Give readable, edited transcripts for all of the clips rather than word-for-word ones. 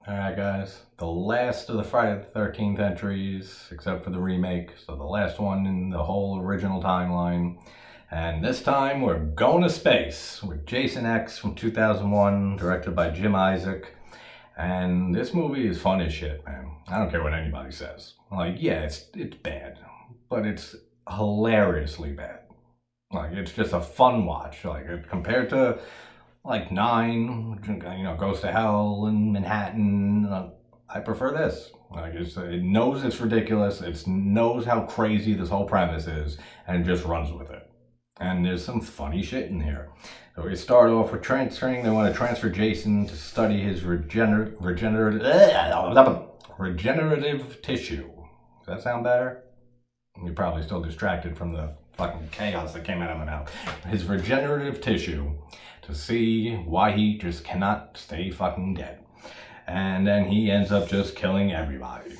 Alright guys, the last of the Friday the 13th entries, except for the remake, so the last one in the whole original timeline. And this time we're going to space with Jason X from 2001, directed by Jim Isaac. And this movie is fun as shit, man. I don't care what anybody says. Like, yeah, it's bad, but it's hilariously bad. Like, it's just a fun watch. Like, compared to like Nine, Goes to Hell in Manhattan. I prefer this. Like it knows it's ridiculous. It knows how crazy this whole premise is, and it just runs with it. And there's some funny shit in here. So we start off with transferring. They want to transfer Jason to study his regenerative tissue. Does that sound better? You're probably still distracted from the fucking chaos that came out of my mouth. His regenerative tissue to see why he just cannot stay fucking dead. And then he ends up just killing everybody.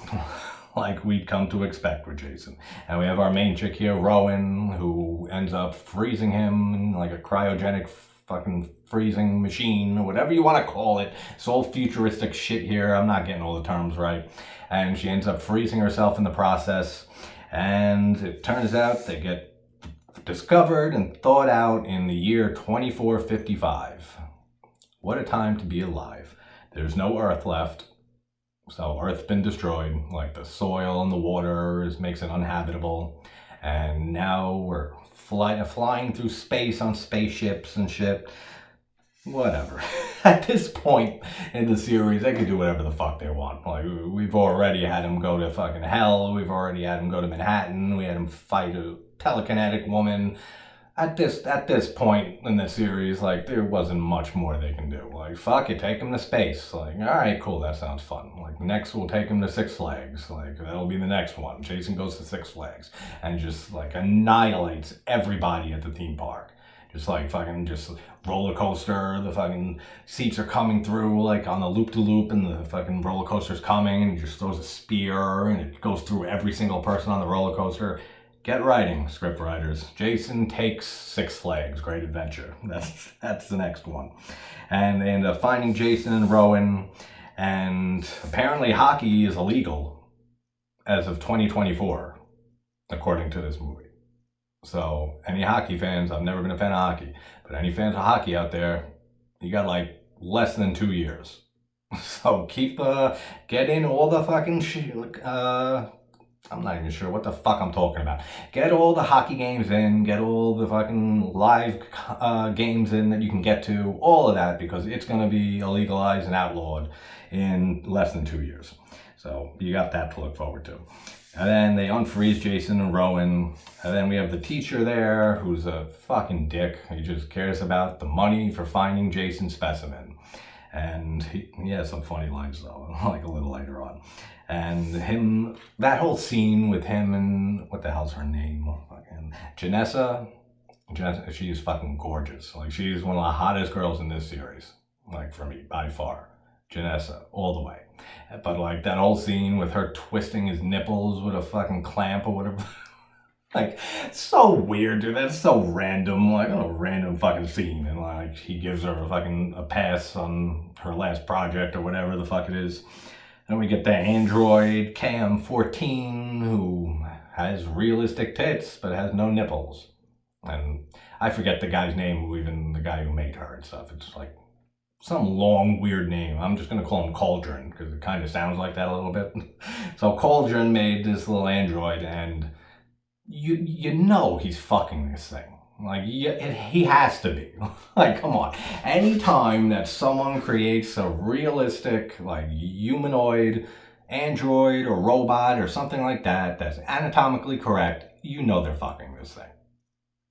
Like we'd come to expect with Jason. And we have our main chick here, Rowan, who ends up freezing him in like a cryogenic fucking freezing machine, or whatever you want to call it. It's all futuristic shit here. I'm not getting all the terms right. And she ends up freezing herself in the process. And it turns out they get discovered and thought out in the year 2455. What a time to be alive. There's no Earth left. So Earth's been destroyed. Like the soil and the water makes it uninhabitable. And now we're flying through space on spaceships and shit. Whatever. At this point in the series, they can do whatever the fuck they want. Like, we've already had him go to fucking hell. We've already had him go to Manhattan. We had him fight a telekinetic woman. At this point in the series, like, there wasn't much more they can do. Like, fuck it, take him to space. Like, alright, cool, that sounds fun. Like, next we'll take him to Six Flags. Like, that'll be the next one. Jason goes to Six Flags and just, like, annihilates everybody at the theme park. Just like fucking just roller coaster, the fucking seats are coming through like on the loop-de-loop and the fucking roller coaster's coming and he just throws a spear and it goes through every single person on the roller coaster. Get writing, script writers. Jason takes Six Flags, Great Adventure. That's the next one. And they end up finding Jason and Rowan, and apparently hockey is illegal as of 2024, according to this movie. So, any hockey fans, I've never been a fan of hockey, but any fans of hockey out there, you got like less than 2 years. So get in all the fucking shit, I'm not even sure what the fuck I'm talking about. Get all the hockey games in, get all the fucking live games in that you can get to, all of that, because it's gonna be illegalized and outlawed in less than 2 years. So, you got that to look forward to. And then they unfreeze Jason and Rowan. And then we have the teacher there who's a fucking dick. He just cares about the money for finding Jason's specimen. And he has some funny lines though, like a little later on. And that whole scene with him and, what the hell's her name? Fucking Janessa, she's fucking gorgeous. Like she's one of the hottest girls in this series. Like for me, by far. Janessa, all the way. But like that whole scene with her twisting his nipples with a fucking clamp or whatever. Like, so weird, dude. That's so random. Like, a random fucking scene. And like, he gives her a pass on her last project or whatever the fuck it is. Then we get the android KM14 who has realistic tits but has no nipples. And I forget the guy's name, the guy who made her and stuff. It's like some long, weird name. I'm just going to call him Cauldron, because it kind of sounds like that a little bit. So Cauldron made this little android, and you know he's fucking this thing. Like, he has to be. Like, come on. Anytime that someone creates a realistic, like, humanoid android or robot or something like that that's anatomically correct, you know they're fucking this thing.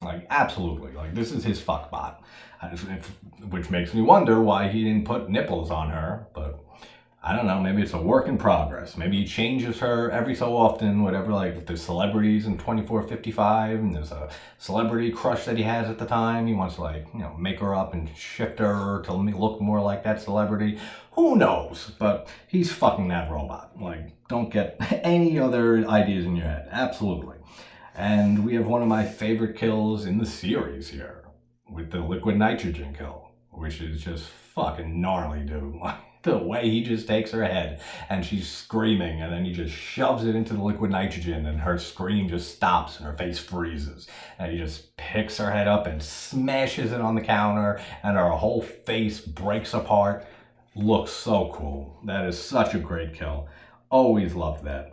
Like, absolutely. Like, this is his fuck bot. Which makes me wonder why he didn't put nipples on her, but I don't know, maybe it's a work in progress. Maybe he changes her every so often, whatever, like if there's celebrities in 2455 and there's a celebrity crush that he has at the time, he wants to like, make her up and shift her to look more like that celebrity. Who knows? But he's fucking that robot. Like, don't get any other ideas in your head. Absolutely. And we have one of my favorite kills in the series here with the liquid nitrogen kill, which is just fucking gnarly, dude. The way he just takes her head and she's screaming and then he just shoves it into the liquid nitrogen and her scream just stops and her face freezes. And he just picks her head up and smashes it on the counter and her whole face breaks apart. Looks so cool. That is such a great kill. Always loved that.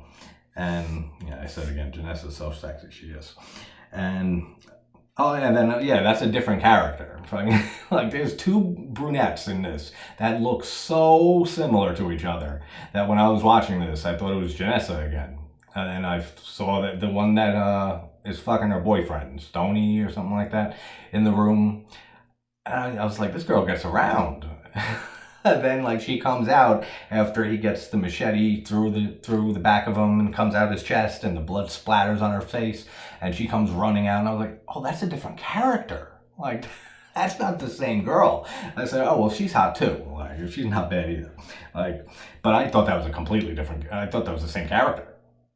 And yeah, I said again, Janessa is so sexy, she is. And oh, and then, yeah, that's a different character. Like, there's two brunettes in this that look so similar to each other that when I was watching this, I thought it was Janessa again. And then I saw that the one that is fucking her boyfriend, Stony or something like that, in the room. And I was like, this girl gets around. And then, like, she comes out after he gets the machete through the back of him and comes out his chest and the blood splatters on her face and she comes running out and I was like, oh, that's a different character. Like, that's not the same girl. I said, oh, well, she's hot too. Like, she's not bad either. Like, but I thought that was a completely different, I thought that was the same character.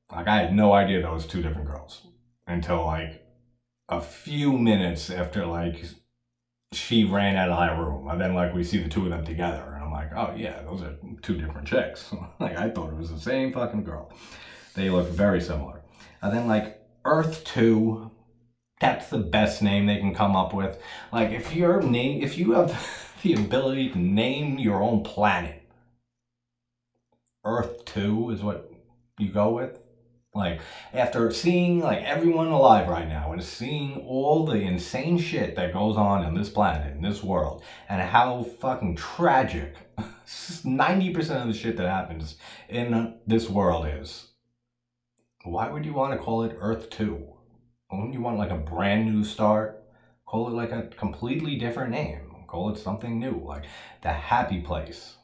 Like, I had no idea that was two different girls until, like, a few minutes after, like, she ran out of my room. And then, like, we see the two of them together. And I'm like, oh, yeah, those are two different chicks. Like, I thought it was the same fucking girl. They look very similar. And then, like, Earth 2, that's the best name they can come up with. Like, if you have the ability to name your own planet, Earth 2 is what you go with. Like, after seeing, like, everyone alive right now and seeing all the insane shit that goes on in this planet, in this world, and how fucking tragic 90% of the shit that happens in this world is, why would you want to call it Earth 2? Wouldn't you want, like, a brand new start? Call it, like, a completely different name. Call it something new, like the Happy Place.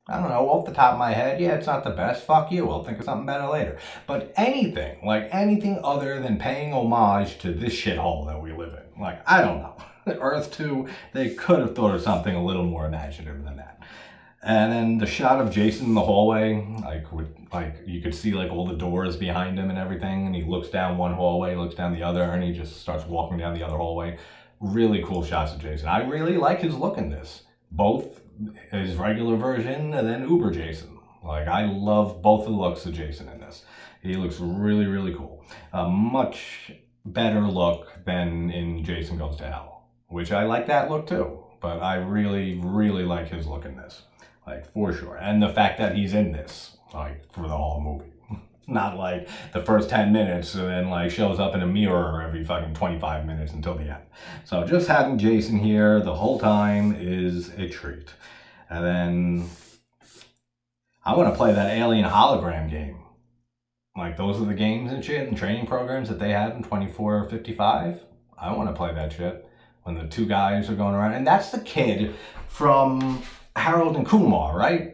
I don't know, off the top of my head, yeah, it's not the best. Fuck you, I'll think of something better later. But anything, like anything other than paying homage to this shithole that we live in. Like, I don't know. Earth 2, they could have thought of something a little more imaginative than that. And then the shot of Jason in the hallway, like you could see like all the doors behind him and everything, and he looks down one hallway, looks down the other, and he just starts walking down the other hallway. Really cool shots of Jason. I really like his look in this. Both his regular version and then Uber Jason. Like, I love both the looks of Jason in this. He looks really, really cool. A much better look than in Jason Goes to Hell, which I like that look too. But I really, really like his look in this. Like, for sure. And the fact that he's in this, like, for the whole movie. Not like the first 10 minutes and then like shows up in a mirror every fucking 25 minutes until the end. So just having Jason here the whole time is a treat. And then I want to play that alien hologram game. Like, those are the games and shit and training programs that they have in 2455. I want to play that shit when the two guys are going around. And that's the kid from Harold and Kumar, right?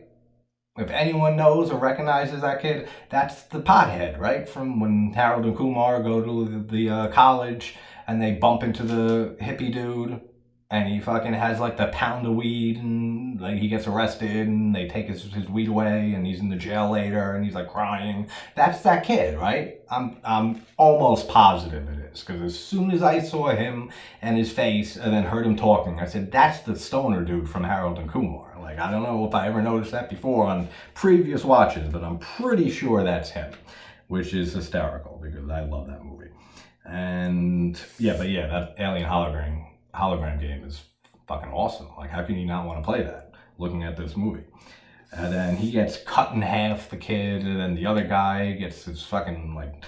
If anyone knows or recognizes that kid, that's the pothead, right? From when Harold and Kumar go to the college and they bump into the hippie dude and he fucking has like the pound of weed and like he gets arrested and they take his weed away and he's in the jail later and he's like crying. That's that kid, right? I'm almost positive it is, because as soon as I saw him and his face and then heard him talking, I said, that's the stoner dude from Harold and Kumar. Like, I don't know if I ever noticed that before on previous watches, but I'm pretty sure that's him, which is hysterical because I love that movie. And yeah, but yeah, that alien hologram game is fucking awesome. Like, how can you not want to play that looking at this movie? And then he gets cut in half, the kid, and then the other guy gets his fucking like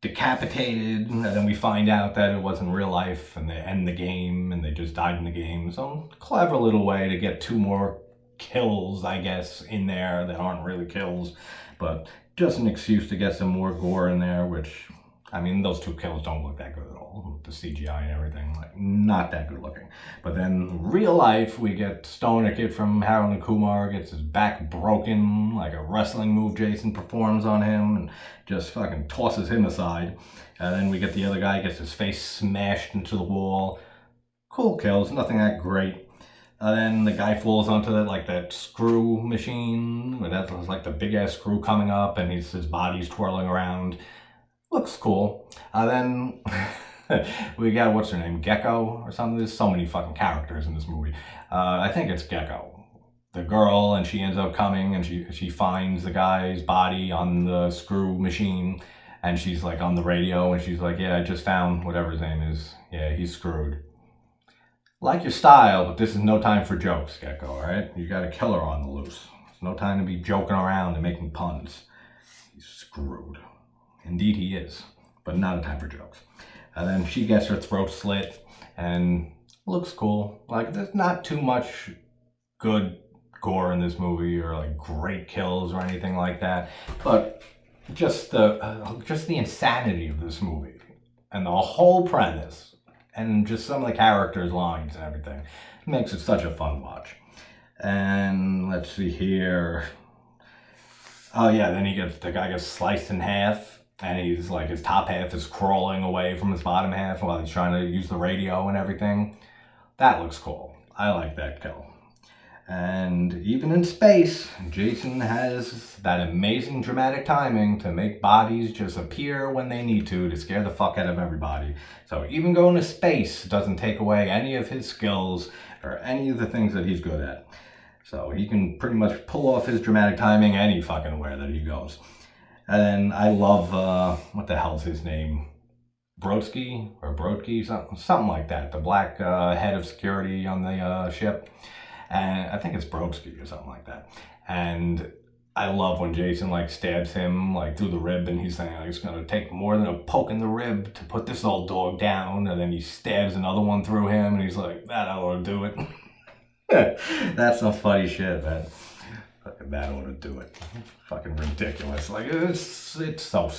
decapitated, and then we find out that it wasn't real life and they end the game and they just died in the game. So clever little way to get two more kills, I guess, in there that aren't really kills, but just an excuse to get some more gore in there, which, I mean, those two kills don't look that good at all. The CGI and everything, like, not that good looking. But then real life, we get Stoner Kid from Harold and Kumar gets his back broken, like a wrestling move Jason performs on him and just fucking tosses him aside. And then we get the other guy gets his face smashed into the wall. Cool kills, nothing that great. Then the guy falls onto that screw machine, where that's like the big ass screw coming up and his body's twirling around. Looks cool. Then we got, what's her name, Gecko or something? There's so many fucking characters in this movie. I think it's Gecko. the girl, and she ends up coming, and she finds the guy's body on the screw machine, and she's like on the radio, and she's like, yeah, I just found whatever his name is. Yeah, he's screwed. Like your style, but this is no time for jokes, Gecko, all right? You got a killer on the loose. It's no time to be joking around and making puns. He's screwed. Indeed he is, but not a time for jokes. And then she gets her throat slit, and looks cool. Like, there's not too much good gore in this movie, or like great kills or anything like that, but just the insanity of this movie and the whole premise and just some of the characters' lines and everything makes it such a fun watch. And let's see here. Oh yeah, then the guy gets sliced in half, and he's like, his top half is crawling away from his bottom half while he's trying to use the radio and everything. That looks cool. I like that kill. And even in space, Jason has that amazing dramatic timing to make bodies just appear when they need to scare the fuck out of everybody. So even going to space doesn't take away any of his skills or any of the things that he's good at. So he can pretty much pull off his dramatic timing any fucking where that he goes. And then I love, what the hell's his name? Brodsky or Brodky, something like that. The black head of security on the ship. And I think it's Brodsky or something like that. And I love when Jason like stabs him like through the rib, and he's saying like, it's gonna take more than a poke in the rib to put this old dog down. And then he stabs another one through him, and he's like, that ought to do it. That's some funny shit, man. Fucking that ought to do it. Fucking ridiculous. Like, it's so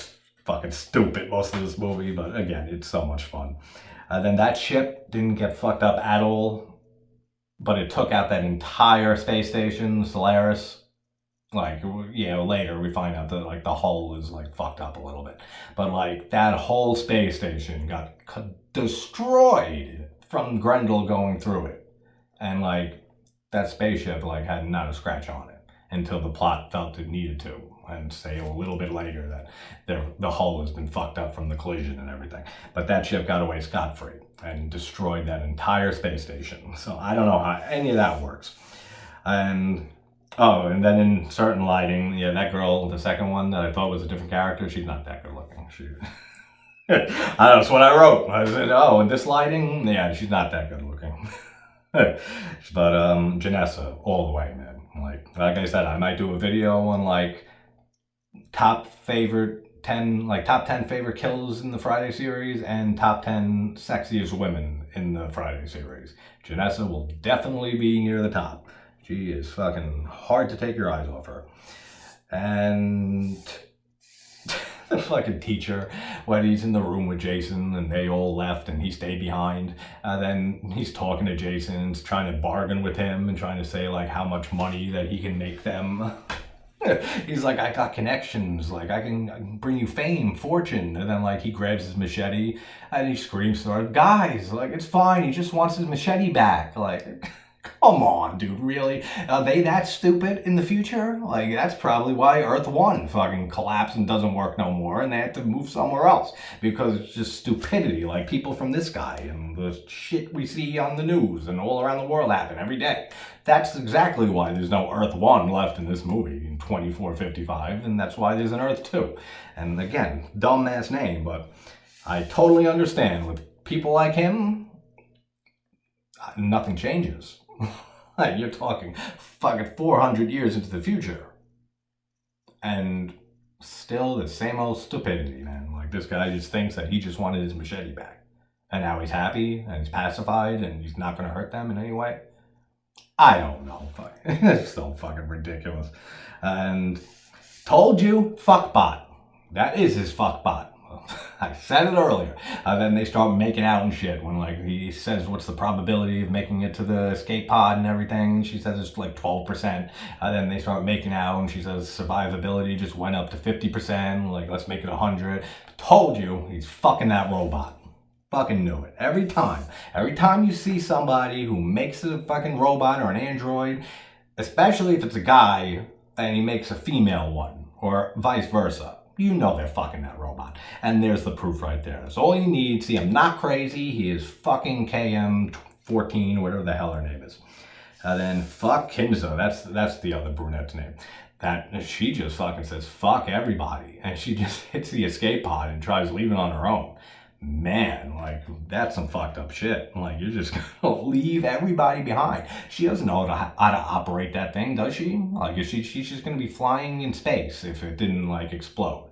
fucking stupid, most of this movie, but again, it's so much fun. Then that ship didn't get fucked up at all, but it took out that entire space station, Solaris. Like, you know, later we find out that like the hull is like fucked up a little bit, but like that whole space station got destroyed from Grendel going through it, and like that spaceship like had not a scratch on it until the plot felt it needed to, and say a little bit later that the hull has been fucked up from the collision and everything. But that ship got away scot-free and destroyed that entire space station. So I don't know how any of that works. And and then in certain lighting, yeah, that girl, the second one that I thought was a different character, she's not that good looking. That's what I wrote. I said, oh, in this lighting, yeah, she's not that good looking. But Janessa, all the way, man. Like I said, I might do a video on like top 10 favorite kills in the Friday series and top 10 sexiest women in the Friday series. Janessa will definitely be near the top. She is fucking hard to take your eyes off her. And the fucking teacher, when he's in the room with Jason and they all left and he stayed behind, and then he's talking to Jason, trying to bargain with him and trying to say like how much money that he can make them. He's like, I got connections, like I can bring you fame, fortune. And then like he grabs his machete and he screams to her, guys, like it's fine, he just wants his machete back. Like, come on, dude, really? Are they that stupid in the future? Like, that's probably why Earth 1 fucking collapsed and doesn't work no more, and they have to move somewhere else, because it's just stupidity, like people from this guy, and the shit we see on the news and all around the world happen every day. That's exactly why there's no Earth 1 left in this movie in 2455, and that's why there's an Earth 2. And again, dumbass name, but I totally understand. With people like him, nothing changes. Like, you're talking fucking 400 years into the future. And still the same old stupidity, man. Like, this guy just thinks that he just wanted his machete back. And now he's happy, and he's pacified, and he's not going to hurt them in any way. I don't know. It's so fucking ridiculous. And told you, fuckbot. That is his fuckbot. I said it earlier. Then they start making out and shit when like he says, what's the probability of making it to the escape pod and everything? She says it's like 12%. Then they start making out and she says survivability just went up to 50%. Like, let's make it 100. Told you, he's fucking that robot. Fucking knew it. Every time you see somebody who makes a fucking robot or an android, especially if it's a guy and he makes a female one or vice versa, you know they're fucking that robot. And there's the proof right there. That's all you need. See, I'm not crazy. He is fucking KM14, whatever the hell her name is. And then fuck Kinza, that's the other brunette's name. That she just fucking says fuck everybody, and she just hits the escape pod and tries leaving on her own. Man, like, that's some fucked up shit. Like, you're just gonna leave everybody behind. She doesn't know how to operate that thing, does she? Like, she's just gonna be flying in space if it didn't, like, explode.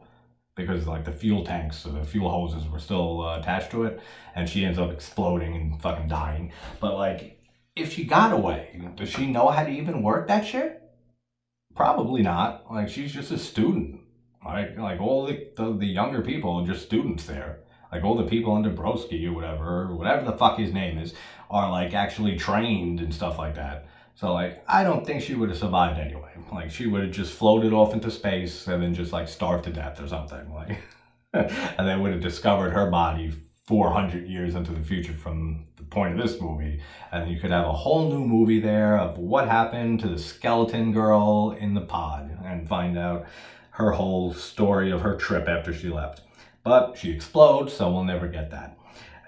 Because, like, the fuel tanks or the fuel hoses were still attached to it, and she ends up exploding and fucking dying. But, like, if she got away, does she know how to even work that shit? Probably not. Like, she's just a student. Like all the younger people are just students there. Like, all the people under Brodsky or whatever the fuck his name is, are, like, actually trained and stuff like that. So, like, I don't think she would have survived anyway. Like, she would have just floated off into space and then just, like, starved to death or something. Like, and they would have discovered her body 400 years into the future from the point of this movie. And you could have a whole new movie there of what happened to the skeleton girl in the pod and find out her whole story of her trip after she left. But she explodes, so we'll never get that.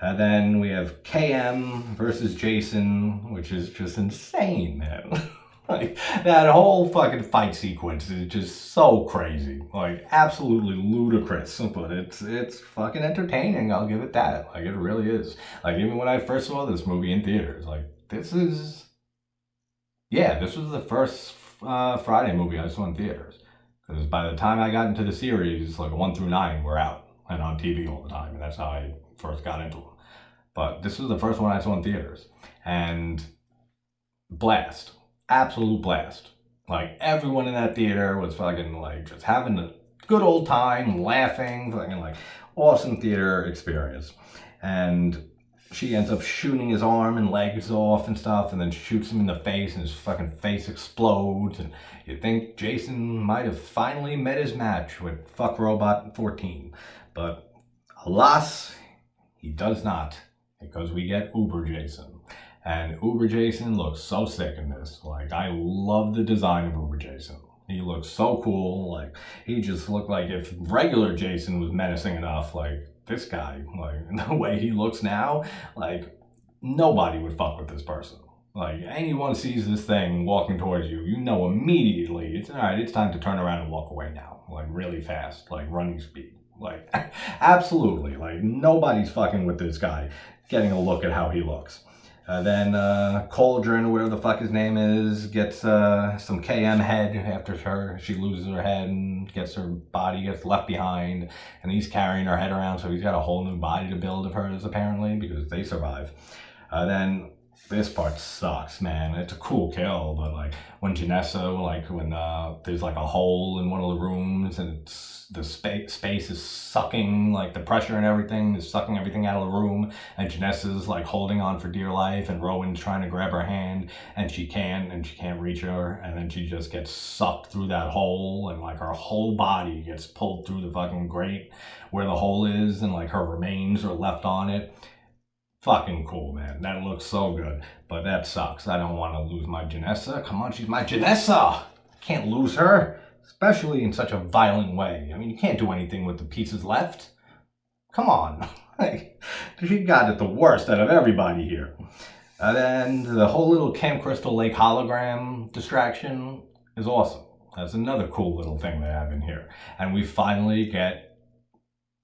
And then we have KM versus Jason, which is just insane, man. Like, that whole fucking fight sequence is just so crazy. Like, absolutely ludicrous. But it's fucking entertaining, I'll give it that. Like, it really is. Like, even when I first saw this movie in theaters, like, this was the first Friday movie I saw in theaters. Because by the time I got into the series, like, 1 through 9 were out and on TV all the time, and that's how I first got into them. But this was the first one I saw in theaters, and blast, absolute blast. Like, everyone in that theater was fucking, like, just having a good old time, laughing, fucking, like, awesome theater experience. And she ends up shooting his arm and legs off and stuff, and then shoots him in the face, and his fucking face explodes, and you think Jason might have finally met his match with Fuck Robot 14. But alas, he does not, because we get Uber Jason. And Uber Jason looks so sick in this. Like, I love the design of Uber Jason. He looks so cool. Like, he just looked like if regular Jason was menacing enough, like, this guy, like, the way he looks now, like, nobody would fuck with this person. Like, anyone sees this thing walking towards you, you know immediately, it's all right, it's time to turn around and walk away now. Like, really fast, like running speed. Like, absolutely. Like, nobody's fucking with this guy getting a look at how he looks. Then Cauldron, whatever the fuck his name is, gets some KM head after she loses her head and her body gets left behind, and he's carrying her head around, so he's got a whole new body to build of hers, apparently, because they survive. Then this part sucks, man. It's a cool kill, but, like, when Janessa, like, when there's, like, a hole in one of the rooms, and the space is sucking, like, the pressure and everything is sucking everything out of the room, and Janessa's, like, holding on for dear life, and Rowan's trying to grab her hand, and she can't reach her, and then she just gets sucked through that hole, and, like, her whole body gets pulled through the fucking grate where the hole is, and, like, her remains are left on it. Fucking cool, man. That looks so good. But that sucks. I don't want to lose my Janessa. Come on, she's my Janessa. Can't lose her. Especially in such a violent way. I mean, you can't do anything with the pieces left. Come on. Like, she got it the worst out of everybody here. And then the whole little Camp Crystal Lake hologram distraction is awesome. That's another cool little thing they have in here. And we finally get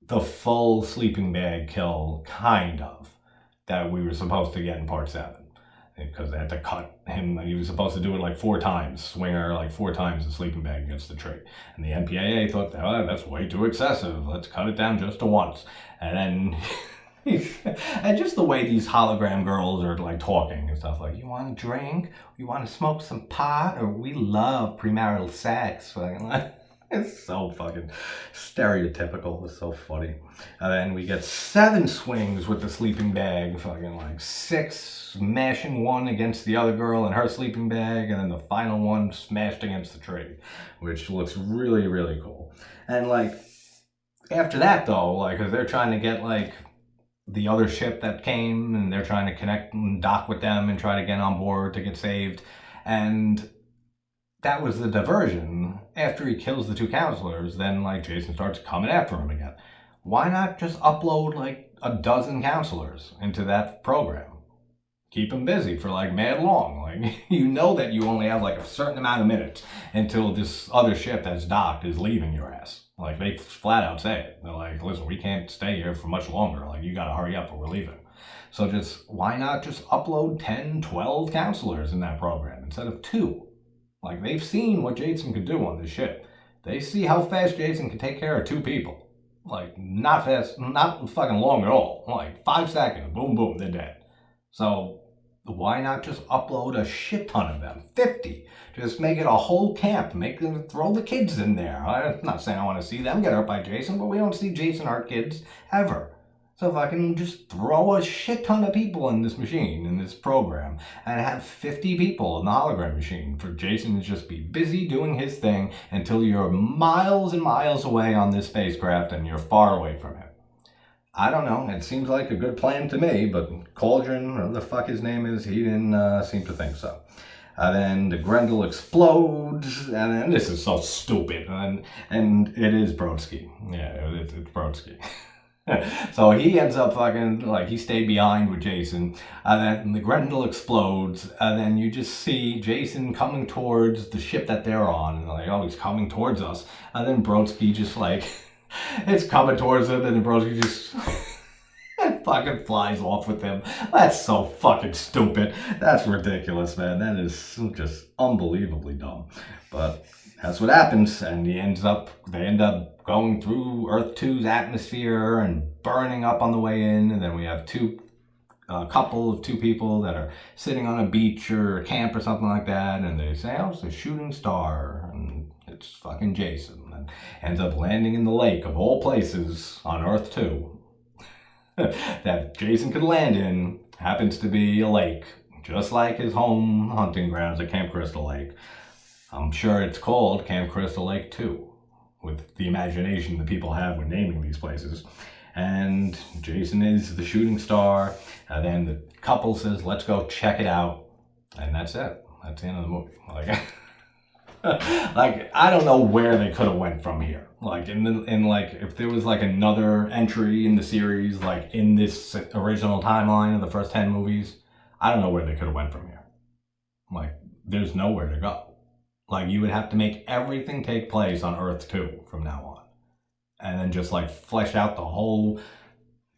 the full sleeping bag kill, kind of, that we were supposed to get in part 7, because they had to cut him. He was supposed to do it like 4 times, swing her like 4 times the sleeping bag against the tree. And the MPAA thought, oh, that's way too excessive. Let's cut it down just to once. And then, and just the way these hologram girls are, like, talking and stuff, like, you want a drink? You want to smoke some pot? Or we love premarital sex. It's so fucking stereotypical. It's so funny. And then we get 7 swings with the sleeping bag. Fucking, like, 6 smashing one against the other girl in her sleeping bag. And then the final one smashed against the tree. Which looks really, really cool. And, like, after that, though, like, because they're trying to get, like, the other ship that came. And they're trying to connect and dock with them and try to get on board to get saved. And that was the diversion. After he kills the 2 counselors, then, like, Jason starts coming after him again. Why not just upload, like, a dozen counselors into that program? keep him busy for like mad long. Like, you know that you only have like a certain amount of minutes until this other ship that's docked is leaving your ass. Like, they flat out say it. They're like, listen, we can't stay here for much longer. Like, you gotta hurry up or we're leaving. So just, why not just upload 10, 12 counselors in that program instead of 2? Like, they've seen what Jason could do on this ship. They see how fast Jason can take care of 2 people. Like, not fast, not fucking long at all. Like, 5 seconds, boom, boom, they're dead. So, why not just upload a shit ton of them? 50. Just make it a whole camp. Make them throw the kids in there. I'm not saying I want to see them get hurt by Jason, but we don't see Jason hurt kids ever. So if I can just throw a shit ton of people in this machine, in this program, and have 50 people in the hologram machine for Jason to just be busy doing his thing until you're miles and miles away on this spacecraft and you're far away from him. I don't know. It seems like a good plan to me, but Cauldron, whatever the fuck his name is, he didn't seem to think so. Then the Grendel explodes, and then this is so stupid, and it is brodsky. Yeah, it's brodsky. So he ends up fucking, like, he stayed behind with Jason, and then the Grendel explodes, and then you just see Jason coming towards the ship that they're on, and like, oh, he's coming towards us, and then brodsky just like, it's coming towards him, and then brodsky just fucking flies off with him. That's so fucking stupid. That's ridiculous, man. That is just unbelievably dumb. But that's what happens, and they end up going through Earth 2's atmosphere and burning up on the way in, and then we have a couple of 2 people that are sitting on a beach or a camp or something like that, and they say, oh, it's a shooting star, and it's fucking Jason, and ends up landing in the lake of all places on Earth 2 that Jason could land in. Happens to be a lake, just like his home hunting grounds at Camp Crystal Lake. I'm sure it's called Camp Crystal Lake 2, with the imagination that people have when naming these places. And Jason is the shooting star, and then the couple says, let's go check it out, and that's it. That's the end of the movie. Like, I don't know where they could have went from here. Like, if there was like another entry in the series, like in this original timeline of the first 10 movies, I don't know where they could have went from here. Like, there's nowhere to go. Like, you would have to make everything take place on Earth 2 from now on. And then just like flesh out the whole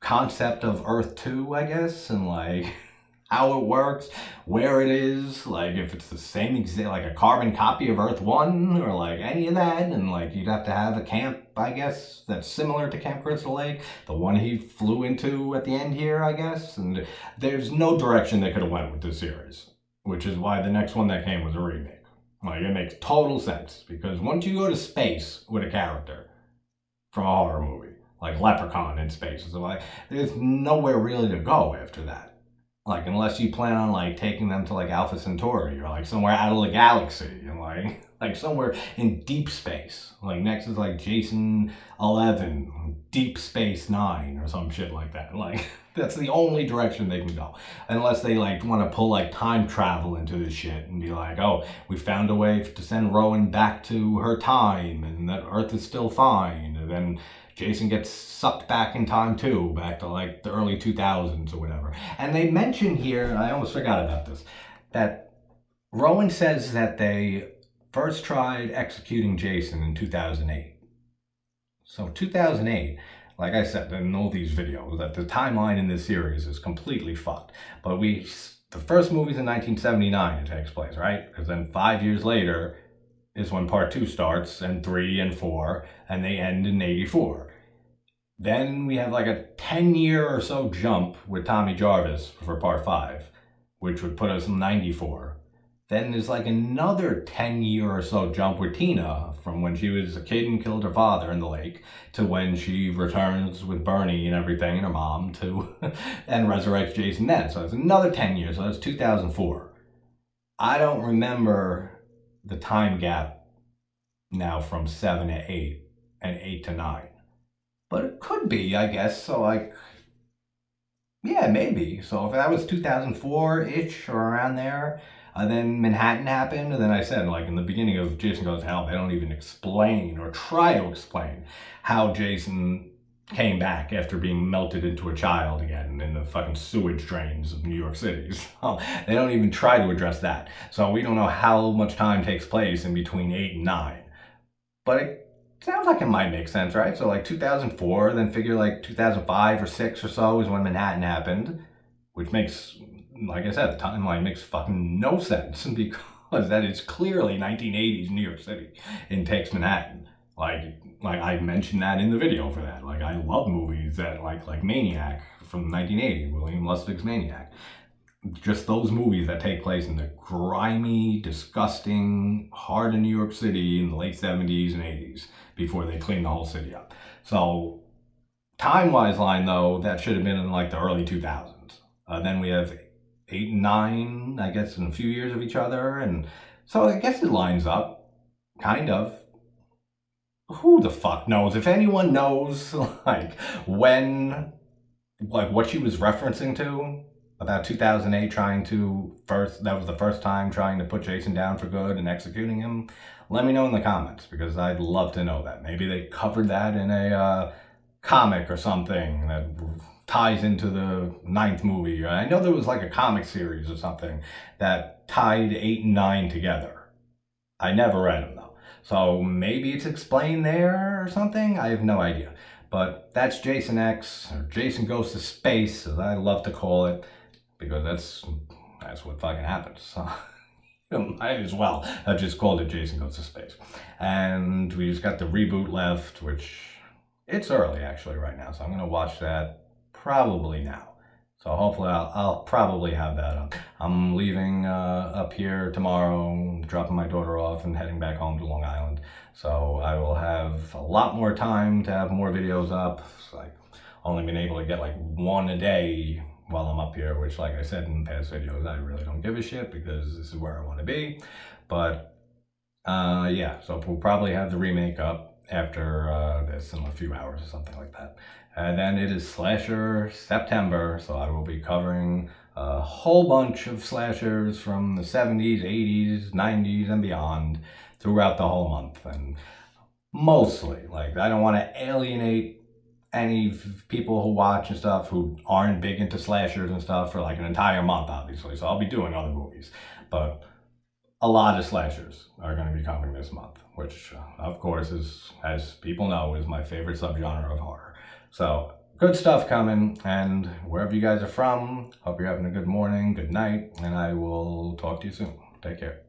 concept of Earth 2, I guess, and like how it works, where it is, like if it's the same exact, like a carbon copy of Earth 1 or like any of that. And like you'd have to have a camp, I guess, that's similar to Camp Crystal Lake, the one he flew into at the end here, I guess. And there's no direction they could have went with this series, which is why the next one that came was a remake. Like, it makes total sense, because once you go to space with a character from a horror movie, like Leprechaun in space, so like, there's nowhere really to go after that. Like, unless you plan on like taking them to like Alpha Centauri or like somewhere out of the galaxy and like somewhere in deep space. Like next is like Jason 11, Deep Space 9 or some shit like that. Like, that's the only direction they can go. Unless they like want to pull like time travel into this shit and be like, oh, we found a way to send Rowan back to her time and that Earth is still fine. And then Jason gets sucked back in time too, back to like the early 2000s or whatever. And they mention here, I almost forgot about this, that Rowan says that they first tried executing Jason in 2008. So 2008, like I said in all these videos, that the timeline in this series is completely fucked. But the first movie's in 1979 it takes place, right? Because then 5 years later is when part 2 starts, and 3 and 4, and they end in 84. Then we have like a 10-year or so jump with Tommy Jarvis for part 5, which would put us in 94. Then there's like another 10-year or so jump with Tina from when she was a kid and killed her father in the lake to when she returns with Bernie and everything and her mom to and resurrects Jason then. So it's another 10 years. So that's 2004. I don't remember the time gap now from 7 to 8 and 8 to 9. But it could be, I guess. So like, yeah, maybe. So if that was 2004-ish or around there, then Manhattan happened, and then I said, like, in the beginning of Jason Goes to Hell, they don't even explain or try to explain how Jason came back after being melted into a child again in the fucking sewage drains of New York City. So they don't even try to address that. So we don't know how much time takes place in between 8 and 9. But it sounds like it might make sense, right? So like 2004, then figure like 2005 or 6 or so is when Manhattan happened, which makes, like I said, the timeline makes fucking no sense because that is clearly 1980s New York City and takes Manhattan. Like I mentioned that in the video for that. Like I love movies that like Maniac from 1980, William Lustig's Maniac. Just those movies that take place in the grimy, disgusting heart of New York City in the late 70s and 80s before they cleaned the whole city up. So time-wise line though, that should have been in like the early 2000s. Then we have 8 and 9, I guess, in a few years of each other. And so I guess it lines up, kind of. Who the fuck knows? If anyone knows, like, when, like, what she was referencing to about 2008, that was the first time trying to put Jason down for good and executing him, let me know in the comments, because I'd love to know that. Maybe they covered that in a comic or something that ties into the 9th movie. I know there was like a comic series or something that tied 8 and 9 together. I never read them though. So maybe it's explained there or something. I have no idea. But that's Jason X, or Jason Goes to Space, as I love to call it, because that's what fucking happens. So might as well have just called it Jason Goes to Space. And we just got the reboot left, which it's early actually right now. So I'm gonna watch that probably now. So hopefully I'll probably have that up. I'm leaving up here tomorrow, dropping my daughter off and heading back home to Long Island. So I will have a lot more time to have more videos up. It's like only been able to get like one a day while I'm up here, which like I said in past videos, I really don't give a shit because this is where I want to be. But yeah, so we'll probably have the remake up after this in a few hours or something like that. And then it is Slasher September, so I will be covering a whole bunch of slashers from the 70s, 80s, 90s, and beyond throughout the whole month. And mostly, like, I don't want to alienate any people who watch and stuff who aren't big into slashers and stuff for like an entire month, obviously. So I'll be doing other movies. But a lot of slashers are going to be coming this month, which, of course, is, as people know, is my favorite subgenre of horror. So, good stuff coming, and wherever you guys are from, hope you're having a good morning, good night, and I will talk to you soon. Take care.